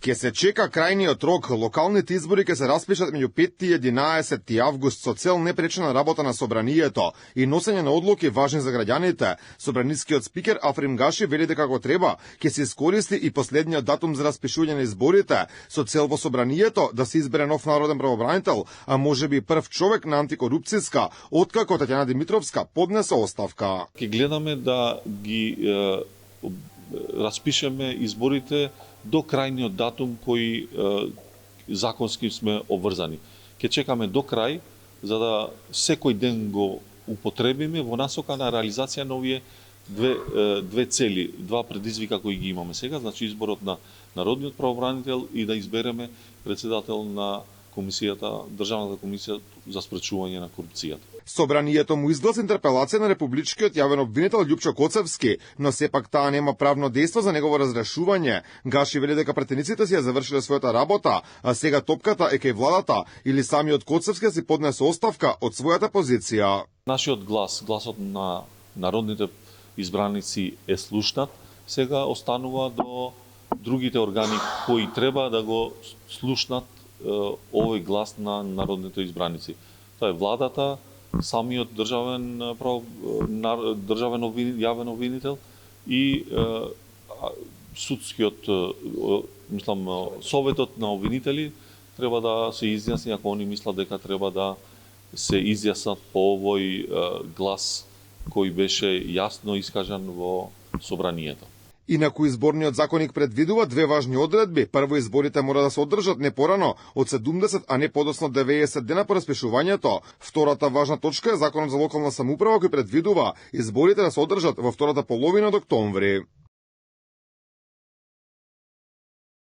Ке се чека крајниот рок, локалните избори ке се распишат меѓу 5 и 11 август со цел непречена работа на собранието и носење на одлуки важни за граѓаните. Собранискиот спикер Африм Гаши вели дека како треба ќе се искористи и последниот датум за распишување на изборите со цел во собранието да се избере нов народен правобранител, а можеби прв човек на антикорупцијска, откако Татјана Димитровска поднесе оставка. Ке гледаме да ги распишеме изборите до крајниот датум кој законски сме обврзани. Ке чекаме до крај за да секој ден го употребиме во насока на реализација на овие две цели, два предизвика кои ги имаме сега, значи изборот на народниот правобранител и да избереме председател на комисијата, Државната комисија за спречување на корупцијата. Собранието му изгласа интерпелација на републичкиот јавен обвинител Љупчо Коцевски, но сепак таа нема правно дејство за негово разрешување. Гаши вели дека претениците си ја завршиле својата работа, а сега топката е кај владата или самиот Коцевски си поднесе оставка од својата позиција. Нашиот глас, гласот на народните избраници е слушнат, сега останува до другите органи кои треба да го слушнат овој глас на народните избраници. Тоа е владата, самиот државен јавен обвинител и судскиот, советот на обвинители треба да се изјасни ако они мислат дека треба да се изјаснат по овој глас кој беше јасно искажан во собранието. Инаку изборниот законник предвидува две важни одредби. Прво, изборите мора да се одржат не порано од 70, а не подоцна 90 дена по распишувањето. Втората важна точка е законот за локална самоуправа кој предвидува изборите да се одржат во втората половина од октомври.